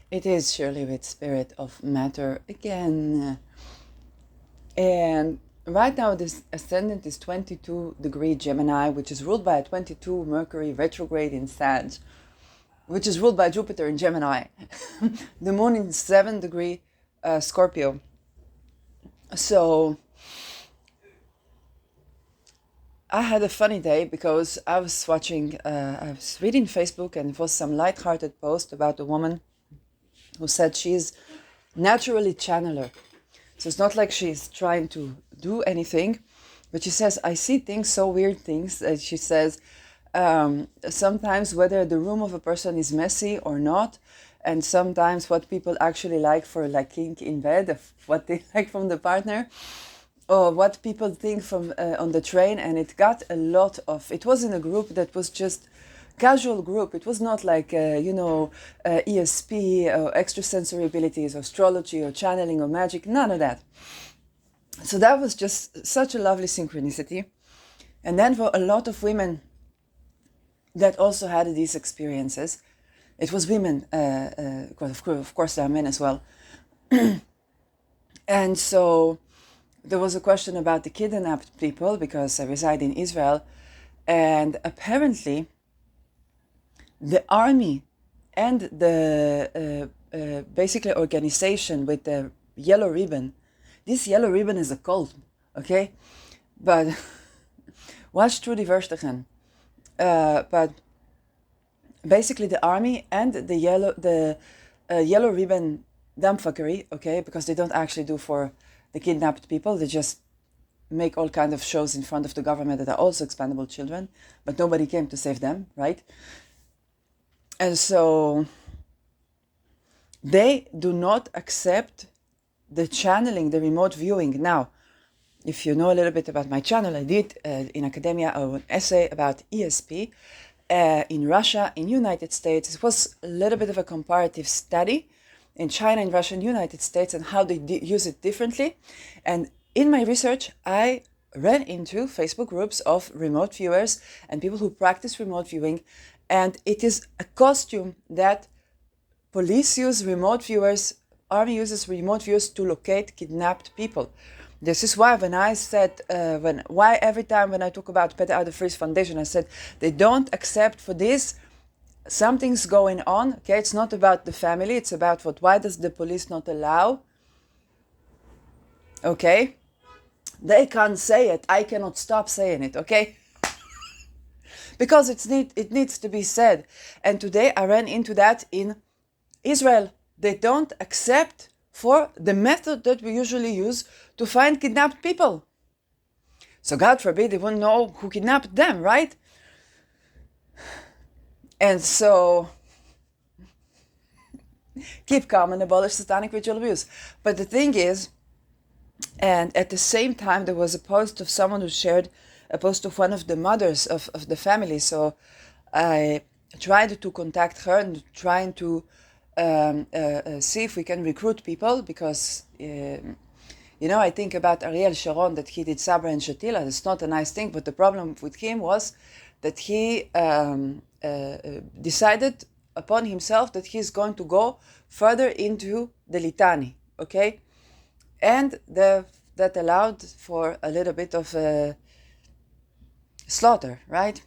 It is surely with spirit of matter again. And right now this ascendant is 22-degree Gemini, which is ruled by a 22 Mercury retrograde in Sag, which is ruled by Jupiter in Gemini. The moon in 7-degree Scorpio. So I had a funny day because I was reading Facebook, and it was some light-hearted post about a woman who said she's naturally channeler. So it's not like she's trying to do anything, but she says, I see things, so weird things. She says, sometimes whether the room of a person is messy or not, and sometimes what people actually like for like kink in bed, what they like from the partner, or what people think from on the train. And it got a lot of, it was in a group that was just casual group. It was not like, ESP or extrasensory abilities, or astrology or channeling or magic, none of that. So that was just such a lovely synchronicity. And then for a lot of women that also had these experiences, it was women, of course there are men as well. And so there was a question about the kidnapped people, because I reside in Israel, and apparently the army and the basically organization with the yellow ribbon. This yellow ribbon is a cult, okay? But watch through the Verstigen. But basically the army and the yellow ribbon dumbfuckery, okay? Because they don't actually do for the kidnapped people. They just make all kinds of shows in front of the government that are also expandable children, but nobody came to save them, right? And so they do not accept the channeling, the remote viewing. Now, if you know a little bit about my channel, I did in academia an essay about ESP in Russia, in United States. It was a little bit of a comparative study in China, in Russia, and United States, and how they use it differently. And in my research, I ran into Facebook groups of remote viewers and people who practice remote viewing. And it is a costume that police use remote viewers, army uses remote viewers to locate kidnapped people. This is why when I said, why every time when I talk about Peter de Vries Foundation, I said they don't accept for this, something's going on, okay? It's not about the family, it's about why does the police not allow, okay? They can't say it, I cannot stop saying it, okay? Because it needs to be said. And today I ran into that in Israel. They don't accept for the method that we usually use to find kidnapped people. So God forbid they wouldn't know who kidnapped them, right? And so keep calm and abolish satanic ritual abuse. But the thing is, and at the same time there was a post of someone who shared a post of one of the mothers of the family. So I tried to contact her and trying to see if we can recruit people, because I think about Ariel Sharon, that he did Sabra and Shatila. It's not a nice thing, but the problem with him was that he decided upon himself that he's going to go further into the Litani, okay? And that allowed for a little bit of slaughter, right?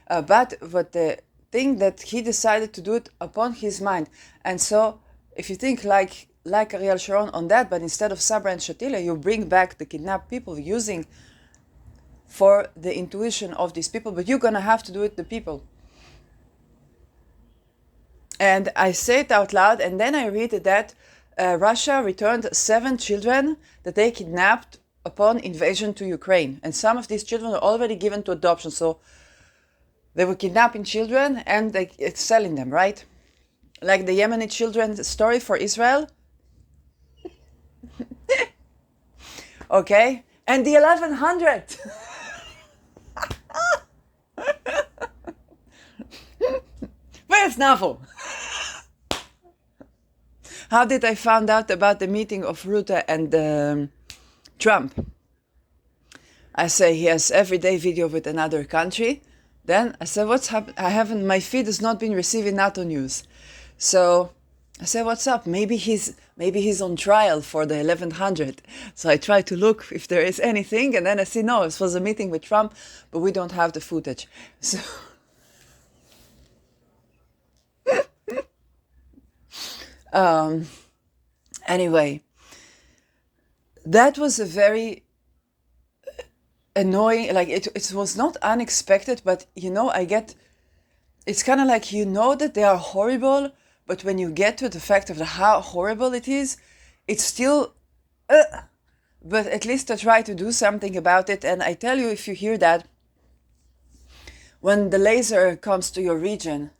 But the thing that he decided to do it upon his mind. And so if you think like Ariel Sharon on that, but instead of Sabra and Shatila, you bring back the kidnapped people using for the intuition of these people, but you're gonna have to do it the people. And I say it out loud, and then I read that Russia returned 7 children that they kidnapped upon invasion to Ukraine. And some of these children are already given to adoption. So they were kidnapping children and it's selling them, right? Like the Yemeni children story for Israel. Okay? And the 1100. Where's Navo? How did I find out about the meeting of Rutte and Trump? I say he has everyday video with another country. Then I said, what's happened? My feed has not been receiving NATO news. So I said, what's up? Maybe he's on trial for the 1100. So I try to look if there is anything, and then I see no, it was a meeting with Trump, but we don't have the footage. So anyway, that was a very annoying, like it was not unexpected, but it's kind of like that they are horrible, but when you get to the fact of how horrible it is, it's still but at least I try to do something about it. And I tell you, if you hear that, when the laser comes to your region,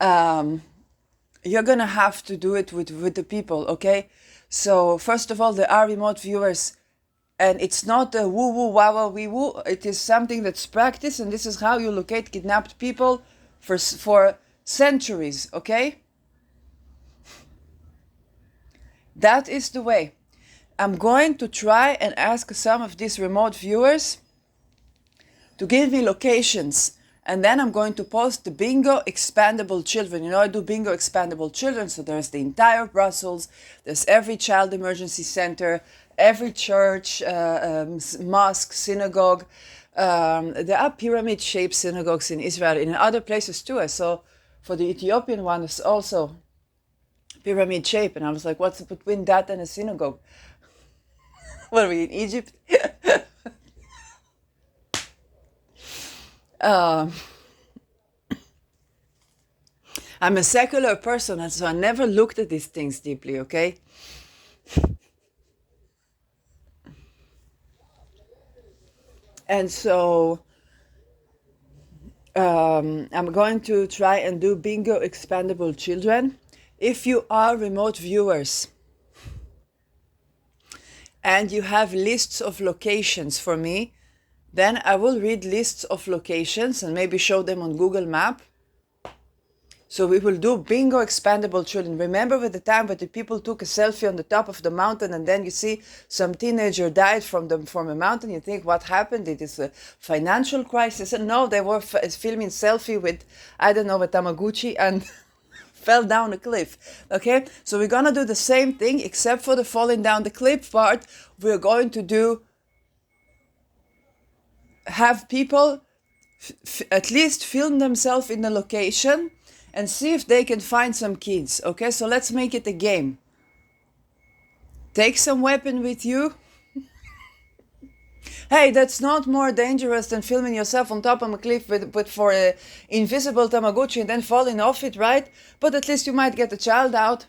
you're gonna have to do it with the people, okay? So first of all, there are remote viewers, and it's not a woo woo wah wah wee woo. It is something that's practiced, and this is how you locate kidnapped people for centuries, okay? That is the way. I'm going to try and ask some of these remote viewers to give me locations. And then I'm going to post the Bongo Expandable Children. I do Bongo Expandable Children. So there's the entire Brussels. There's every child emergency center, every church, mosque, synagogue. There are pyramid-shaped synagogues in Israel, in other places too. I saw for the Ethiopian one, it's also pyramid shape. And I was like, what's between that and a synagogue? What are we in Egypt? I'm a secular person, and so I never looked at these things deeply, okay? And so I'm going to try and do Bongo Expandable Children. If you are remote viewers and you have lists of locations for me, then I will read lists of locations and maybe show them on Google Map. So we will do Bongo Expandable Children. Remember with the time when the people took a selfie on the top of the mountain, and then you see some teenager died from a mountain. You think, what happened? It is a financial crisis. And no, they were filming selfie with, I don't know, a Tamagotchi, and fell down a cliff. Okay, so we're gonna do the same thing, except for the falling down the cliff part. We're going to have people at least film themselves in the location and see if they can find some kids. Okay, so let's make it a game. Take some weapon with you. Hey, that's not more dangerous than filming yourself on top of a cliff with for an invisible Tamagotchi and then falling off it, right? But at least you might get the child out.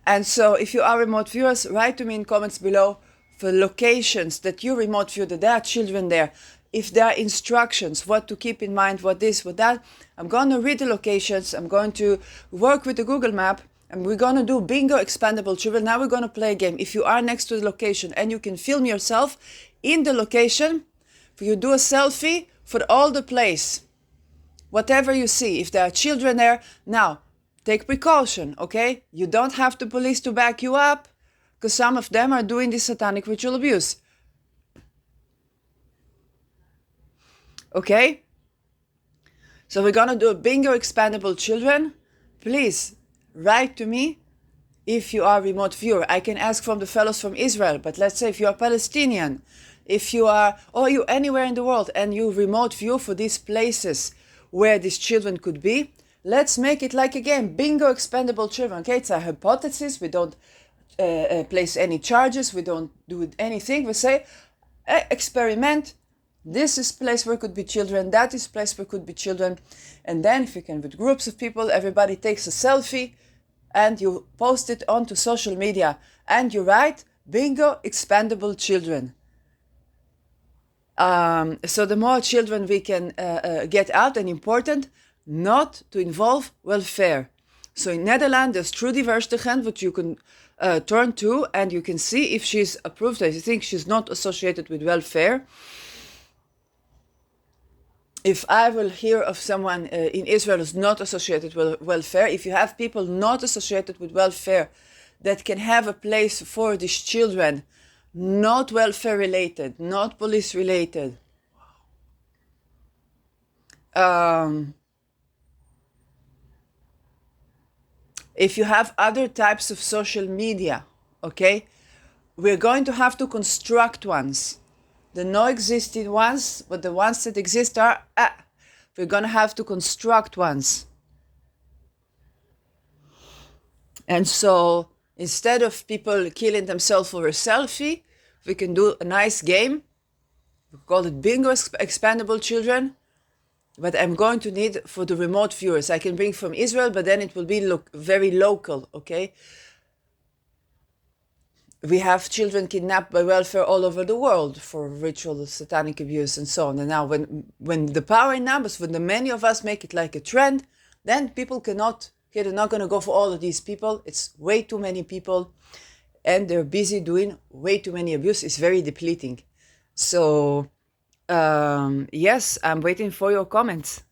And so if you are remote viewers, write to me in comments below for locations that you remote view, that there are children there. If there are instructions, what to keep in mind, what this, what that, I'm going to read the locations. I'm going to work with the Google Map, and we're going to do Bongo Expandable Children. Now we're going to play a game. If you are next to the location and you can film yourself in the location, you do a selfie for all the place, whatever you see. If there are children there, now take precaution, okay? You don't have the police to back you up, because some of them are doing this satanic ritual abuse. Okay? So we're gonna do a Bongo Expandable Children. Please write to me if you are remote viewer. I can ask from the fellows from Israel, but let's say if you are Palestinian, if you are, or you anywhere in the world, and you remote view for these places where these children could be, let's make it like a game. Bongo Expandable Children. Okay, it's a hypothesis. We don't place any charges. We don't do anything. We say, experiment. This is place where could be children. That is place where could be children. And then if you can, with groups of people, everybody takes a selfie and you post it onto social media. And you write, Bongo Expandable Children. So the more children we can get out, and important, not to involve welfare. So in Netherlands, there's Trudy Verstegen, which you can turn to, and you can see if she's approved. I think she's not associated with welfare. If I will hear of someone in Israel who's not associated with welfare, if you have people not associated with welfare that can have a place for these children, not welfare related, not police related, If you have other types of social media, okay, we're going to have to construct ones. The no-existing ones, but the ones that exist are, we're going to have to construct ones. And so instead of people killing themselves for a selfie, we can do a nice game. We call it Bongo Expandable Children. But I'm going to need for the remote viewers. I can bring from Israel, but then it will be very local, okay? We have children kidnapped by welfare all over the world for ritual satanic abuse and so on. And now when the power in numbers, when the many of us make it like a trend, then people they're not going to go for all of these people. It's way too many people and they're busy doing way too many abuse. It's very depleting. So, yes, I'm waiting for your comments.